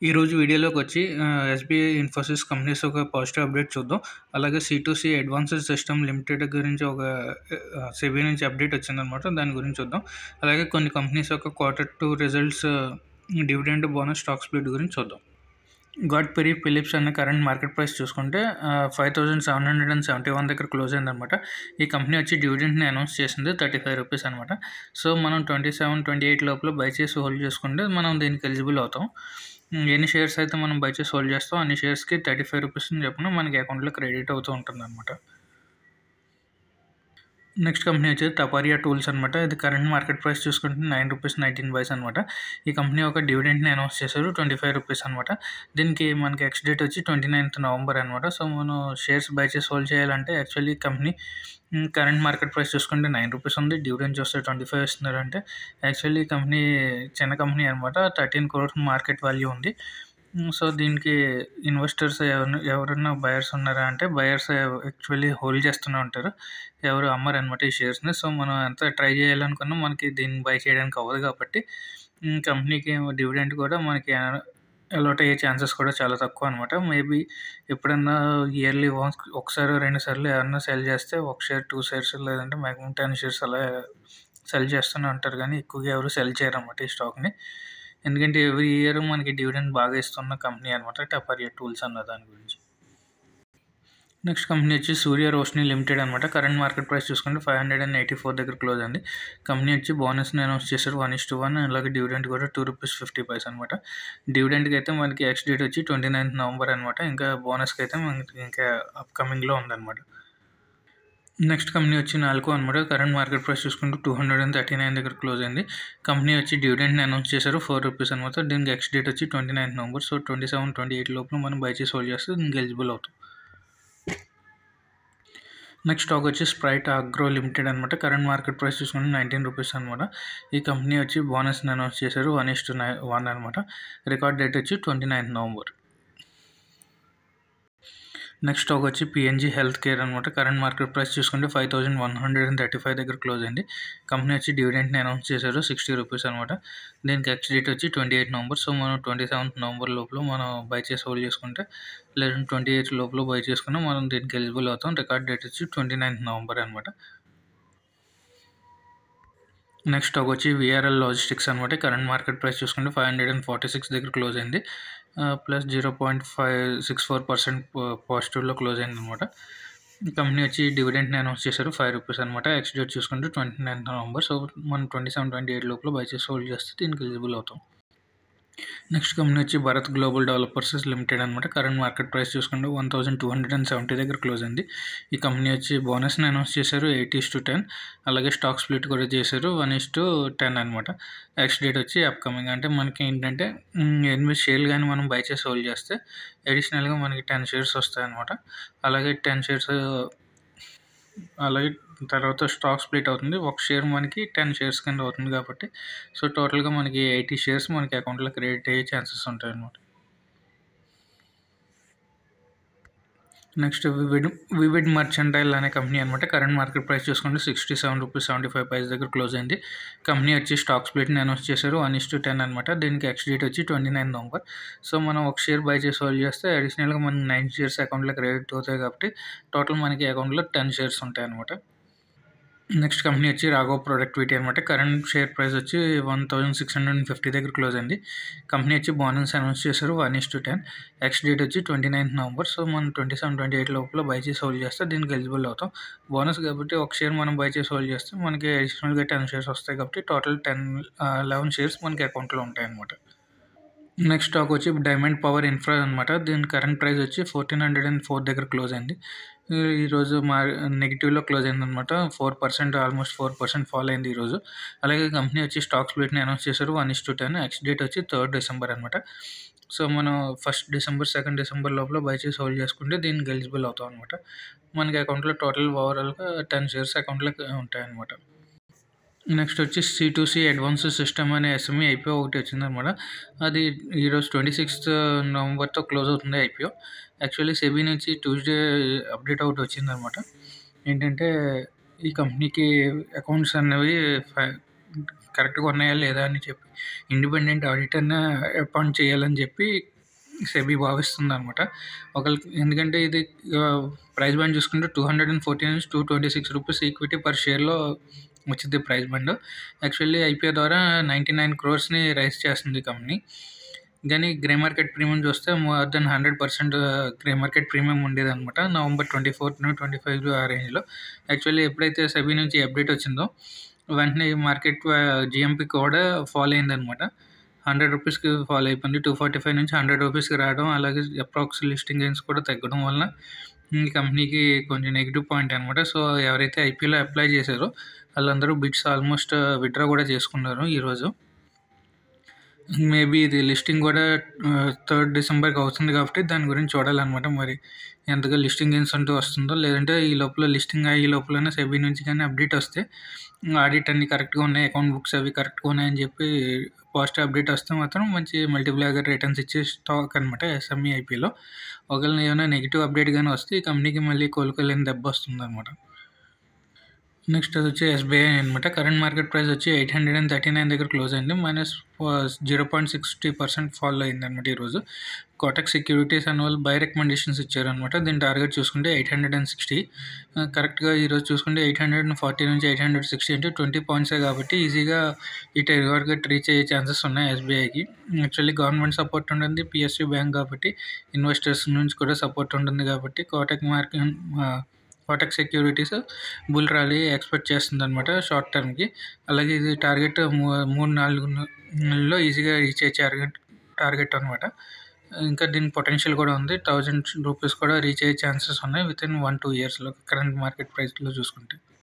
ఈరోజు వీడియోలోకొచ్చి SBI, Infosys companies ఒక positive update చూద్దాం. అలాగే సి2సి అడ్వాన్స్డ్ సిస్టమ్ లిమిటెడ్ గురించి ఒక సెబీ నుంచి అప్డేట్ వచ్చిందనమాట. దాని గురించి చూద్దాం. అలాగే కొన్ని కంపెనీస్ యొక్క Q2 results, dividend, bonus, stock split గురించి చూద్దాం. గాడ్ఫ్రే ఫిలిప్స్ అనే కరెంట్ మార్కెట్ ప్రైస్ చూసుకుంటే 5,771 దగ్గర క్లోజ్ అయిందనమాట. ఈ కంపెనీ వచ్చి డివిడెండ్ని అనౌన్స్ చేసింది ₹35 అనమాట. సో మనం 27, 28 లోపల బై చేసి హోల్డ్ చేసుకుంటే మనం దీనికి ఎలిజిబుల్ అవుతాం. ఎన్ని షేర్స్ అయితే మనం బై చేసి హోల్డ్ చేస్తాం అన్ని షేర్స్కి ₹35 చొప్పున మనకి అకౌంట్లో క్రెడిట్ అవుతూ ఉంటుంది అనమాట. నెక్స్ట్ కంపెనీ వచ్చేది టపారియా టూల్స్ అనమాట. ఇది కరెంట్ మార్కెట్ ప్రైస్ చూసుకుంటే ₹9.19 అనమాట. ఈ కంపెనీ ఒక డివిడెండ్ని అనౌన్స్ చేశారు ₹25 అనమాట. దీనికి మనకి ఎక్స్ డేట్ వచ్చి 29th నవంబర్ అనమాట. సో మనం షేర్స్ బై చేసి హోల్డ్ చేయాలంటే actually company current market price చూసుకుంటే ₹9 ఉంది, డివిడెండ్ చూస్తే 25 ఇస్తున్నారంటే యాక్చువల్లీ కంపెనీ చిన్న కంపెనీ అనమాట. 13 crores మార్కెట్ వాల్యూ ఉంది. సో దీనికి ఇన్వెస్టర్స్ ఎవరైనా బయర్స్ ఉన్నారా అంటే బయర్స్ యాక్చువల్లీ హోల్డ్ చేస్తూనే ఉంటారు, ఎవరు అమ్మరనమాట ఈ షేర్స్ని. సో మనం ఎంత ట్రై చేయాలనుకున్నా మనకి దీన్ని బై చేయడానికి అవ్వదు కాబట్టి కంపెనీకి డివిడెండ్ కూడా మనకి అలాట్ అయ్యే ఛాన్సెస్ కూడా చాలా తక్కువ అనమాట. మేబీ ఎప్పుడన్నా ఇయర్లీ ఒకసారి 2 సార్లు ఎవరన్నా సెల్ చేస్తే 1 షేర్ 2 షేర్స్ లేదంటే మ్యాక్సిమం 10 షేర్స్ అలా సెల్ చేస్తూనే ఉంటారు, కానీ ఎక్కువగా ఎవరు సెల్ చేయరు అనమాట ఈ స్టాక్ని. ఎందుకంటే ఎవ్రీ ఇయర్ మనకి డివిడెండ్ బాగా ఇస్తున్న కంపెనీ అనమాట టపారియా టూల్స్ అన్న దాని గురించి. నెక్స్ట్ కంపెనీ వచ్చి సూర్య రోషిని లిమిటెడ్ అనమాట. కరెంట్ మార్కెట్ ప్రైస్ చూసుకుంటే 584 దగ్గర క్లోజ్ అయింది. కంపెనీ వచ్చి బోనస్ని అనౌన్స్ చేశారు 1:1, అలాగే డివిడెండ్ కూడా ₹2.50 అనమాట. డివిడెండ్కి అయితే మనకి ఎక్స్ డేట్ వచ్చి 29th నవంబర్ అనమాట. ఇంకా బోనస్కి అయితే మనకి ఇంకా అప్కమింగ్లో ఉందన్నమాట. నెక్స్ట్ కంపెనీ వచ్చి నాల్కో అనమాట. కరెంట్ మార్కెట్ ప్రైస్ చూసుకుంటూ 239 దగ్గర క్లోజ్ అయింది. కంపెనీ వచ్చి డివిడెండ్ని అనౌన్స్ చేశారు ₹4 అనమాట. దీనికి ఎక్స్ డేట్ వచ్చి 29th నవంబర్. సో 27, 28 లోపల మనం బై చేసి హోల్డ్ చేస్తే దీనికి ఎలిజిబుల్ అవుతాం. నెక్స్ట్ స్టాక్ వచ్చి స్ప్రైట్ అగ్రో లిమిటెడ్ అనమాట. కరెంట్ మార్కెట్ ప్రైస్ చూసుకుంటే ₹19 అనమాట. ఈ కంపెనీ వచ్చి బోనస్ని అనౌన్స్ చేశారు 1:1 అనమాట. రికార్డ్ డేట్ వచ్చి 29th నవంబర్. నెక్స్ట్ స్టాక్ వచ్చి పిఎన్జీ హెల్త్ కేర్ అనమాట. కరెంట్ మార్కెట్ ప్రైస్ చూసుకుంటే 5,135 దగ్గర క్లోజ్ అయింది. కంపెనీ వచ్చి డివిడెండ్ని అనౌన్స్ చేశారు ₹60 అనమాట. దీనికి ఎక్స్ డేట్ వచ్చి 28 నవంబర్. సో మనం 27th నవంబర్ లోపల మనం బై చేసి హోల్డ్ చేసుకుంటే, లేదంటే 28 లోపల బై చేసుకున్నా మనం దీనికి ఎలిజిబుల్ అవుతాం. రికార్డ్ డేట్ వచ్చి 29th నవంబర్ అనమాట. నెక్స్ట్ స్టాక్ వచ్చి విఆర్ఎల్ లాజిస్టిక్స్ అనమాట. కరెంట్ మార్కెట్ ప్రైస్ చూసుకుంటే 546 దగ్గర క్లోజ్ అయింది. ప్లస్ 0.564% పాజిటివ్లో క్లోజ్ అయింది అనమాట. కంపెనీ వచ్చి డివిడెండ్ని అనౌన్స్ చేశారు ₹5 అనమాట. ఎక్స్ డేట్ చూసుకుంటే 29th నవంబర్. సో మనం 27, 28 లోపల బై చేసి హోల్డ్ చేస్తే దీనికి ఎలిజిబుల్ అవుతాం. నెక్స్ట్ కంపెనీ వచ్చి భరత్ గ్లోబల్ డెవలపర్స్ లిమిటెడ్ అనమాట. కరెంట్ మార్కెట్ ప్రైస్ చూసుకుంటే 1,270 దగ్గర క్లోజ్ అయింది. ఈ కంపెనీ వచ్చి బోనస్ని అనౌన్స్ చేశారు 8:10, అలాగే స్టాక్ స్ప్లిట్ కూడా చేశారు 1:10 అనమాట. ఎక్స్ డేట్ వచ్చి అప్కమింగ్. అంటే మనకి ఏంటంటే 8 షేర్లు కానీ మనం బై చేసి హోల్డ్ చేస్తే అడిషనల్గా మనకి 10 షేర్స్ వస్తాయి అనమాట. అలాగే 10 షేర్స్, అలాగే తర్వాత స్టాక్ స్ప్లిట్ అవుతుంది. ఒక షేర్ మనకి 10 షేర్స్ కింద అవుతుంది కాబట్టి సో టోటల్గా మనకి 80 షేర్స్ మనకి అకౌంట్లో క్రెడిట్ అయ్యే ఛాన్సెస్ ఉంటాయి అన్నమాట. నెక్స్ట్ వివిడ్ మర్చెంటైల్ అనే కంపెనీ అనమాట. కరెంట్ మార్కెట్ ప్రైస్ చూసుకుంటే ₹67.75 దగ్గర క్లోజ్ అయింది. కంపెనీ వచ్చి స్టాక్ స్ప్లిట్ని అనౌన్స్ చేశారు 1:10 అనమాట. దీనికి ఎక్స్ డేట్ వచ్చి 29th నవంబర్. సో మనం ఒక షేర్ బై చేసి హోల్డ్ చేస్తే అడిషనల్గా మనకి 9 షేర్స్ అకౌంట్లో క్రెడిట్ అవుతాయి కాబట్టి టోటల్ మనకి అకౌంట్లో 10 షేర్స్ ఉంటాయి అనమాట. నెక్స్ట్ కంపెనీ వచ్చి రాఘవ్ ప్రొడక్టివిటీ అనమాట. కరెంట్ షేర్ ప్రైస్ వచ్చి 1,650 దగ్గర క్లోజ్ అయింది. కంపెనీ వచ్చి బోనస్ అనౌన్స్ చేశారు 1:10. ఎక్స్ డేట్ వచ్చి 29th నవంబర్. సో మనం 27, 28 లోపల బై చేసి హోల్డ్ చేస్తే దీనికి ఎలిజిబుల్ అవుతాం. బోనస్ కాబట్టి ఒక షేర్ మనం బై చేసి హోల్డ్ చేస్తే మనకి అడిషనల్గా 10 షేర్స్ వస్తాయి కాబట్టి టోటల్ 11 షేర్స్ మనకి అకౌంట్లో ఉంటాయి అనమాట. నెక్స్ట్ స్టాక్ వచ్చి డైమండ్ పవర్ ఇన్ఫ్రా అనమాట. దీని కరెంట్ ప్రైస్ వచ్చి 1,404 దగ్గర క్లోజ్ అయింది. ఈరోజు నెగిటివ్లో క్లోజ్ అయింది అనమాట. 4%, ఆల్మోస్ట్ 4% ఫాల్ అయింది ఈరోజు. అలాగే కంపెనీ వచ్చి స్టాక్ స్ప్లిట్ని అనౌన్స్ చేశారు 1:10. ఎక్స్ డేట్ వచ్చి 3rd డిసెంబర్ అనమాట. సో మనం 1st డిసెంబర్, 2nd డిసెంబర్ లోపల బై చేసి హోల్డ్ చేసుకుంటే దీనికి ఎలిజిబుల్ అవుతాం అనమాట. మనకి అకౌంట్లో టోటల్ ఓవరాల్గా 10 షేర్స్ అకౌంట్లో ఉంటాయి అనమాట. నెక్స్ట్ వచ్చి సి2సి అడ్వాన్స్డ్ సిస్టమ్ అనే ఎస్ఎంఈ ఐపీఓ ఒకటి వచ్చిందనమాట. అది ఈరోజు 26th నవంబర్తో క్లోజ్ అవుతుంది ఐపీఓ. యాక్చువల్లీ సెబీ నుంచి ట్యూస్డే అప్డేట్ ఒకటి వచ్చిందనమాట. ఏంటంటే ఈ కంపెనీకి అకౌంట్స్ అనేవి కరెక్ట్గా ఉన్నాయా లేదా అని చెప్పి ఇండిపెండెంట్ ఆడిటర్ని అపాయింట్ చేయాలని చెప్పి సెబీ భావిస్తుందనమాట. ఎందుకంటే ఇది ప్రైస్ బ్యాండ్ చూసుకుంటే 240 నుంచి 226 రూపీస్ ఈక్విటీ పర్ షేర్‌లో వచ్చిద్ది ప్రైస్ బ్యాండ్. యాక్చువల్లీ ఐపీఓ ద్వారా 99 క్రోర్స్‌ని రైజ్ చేస్తుంది ఈ కంపెనీ. కానీ గ్రే మార్కెట్ ప్రీమియం చూస్తే more than 100% grey market premium ఉండేదనమాట. నవంబర్ 24-25 ఆ రేంజ్‌లో. యాక్చువల్లీ ఎప్పుడైతే సెబీ నుంచి అప్డేట్ వచ్చిందో వెంటనే మార్కెట్ జీఎంపీ కూడా ఫాల్ అయిందనమాట. 100 రూపీస్‌కి ఫాల్ అయిపోయింది. 245 నుంచి 100 రూపీస్‌కి రావడం, అలాగే అప్రాక్స్ లిస్టింగ్ గెయిన్స్ కూడా తగ్గడం వలన ఈ కంపెనీకి కొంచెం నెగెటివ్ పాయింట్ అనమాట. సో, ఎవరైతే ఐపీఓలో అప్లై చేశారో వాళ్ళందరూ బిడ్స్ ఆల్మోస్ట్ విత్‌డ్రా కూడా చేసుకున్నారు ఈరోజు. మేబీ ఇది లిస్టింగ్ కూడా 3 డిసెంబర్‌కి అవుతుంది కాబట్టి దాని గురించి చూడాలనమాట. మరి ఎంతగా లిస్టింగ్ గెయిన్స్ అంటూ వస్తుందో, లేదంటే ఈ లోపల లిస్టింగ్ అయ్యే లోపలనే సెబీ నుంచి కానీ అప్డేట్ వస్తే ఆడిట్ అన్నీ కరెక్ట్‌గా ఉన్నాయి, అకౌంట్ బుక్స్ అవి కరెక్ట్‌గా ఉన్నాయని చెప్పి పాజిటివ్ అప్డేట్ వస్తే మాత్రం మంచి మల్టీప్లైయర్ రిటర్న్స్ ఇచ్చే స్టాక్ అనమాట ఎస్ఎంఈ ఐపీఓలో. ఒకవేళ ఏమైనా నెగిటివ్ అప్డేట్ కానీ వస్తే ఈ కంపెనీకి మళ్ళీ కోలుకోలేని దెబ్బ వస్తుందన్నమాట. నెక్స్ట్ అది వచ్చి ఎస్బీఐ అనమాట. కరెంట్ మార్కెట్ ప్రైస్ వచ్చి 839 దగ్గర క్లోజ్ అయింది. -0.60% ఫాల్ అయిందనమాట ఈరోజు. కోటక్ సెక్యూరిటీస్ అనే వాళ్ళు బై రికమెండేషన్స్ ఇచ్చారనమాట. దీని టార్గెట్ చూసుకుంటే 860. కరెక్ట్గా ఈరోజు చూసుకుంటే 840 నుంచి 860 అంటే 20 పాయింట్సే కాబట్టి ఈజీగా ఈ టార్గెట్ రీచ్ అయ్యే ఛాన్సెస్ ఉన్నాయి ఎస్బీఐకి. యాక్చువల్లీ గవర్నమెంట్ సపోర్ట్ ఉంటుంది, పిఎస్యూ బ్యాంక్ కాబట్టి ఇన్వెస్టర్స్ నుంచి కూడా సపోర్ట్ ఉంటుంది కాబట్టి Kotak securities bull rally expect చేస్తుందన్నమాట షార్ట్ టర్మ్‌కి. అలాగే ఇది టార్గెట్ 3-4 నెలల్లో ఈజీగా రీచ్ అయ్యే టార్గెట్ అనమాట. ఇంకా దీనికి పొటెన్షియల్ కూడా ఉంది. 1000 రూపీస్ కూడా రీచ్ అయ్యే ఛాన్సెస్ ఉన్నాయి వితిన్ 1-2 ఇయర్స్‌లో కరెంట్ మార్కెట్ ప్రైస్‌లో చూసుకుంటే.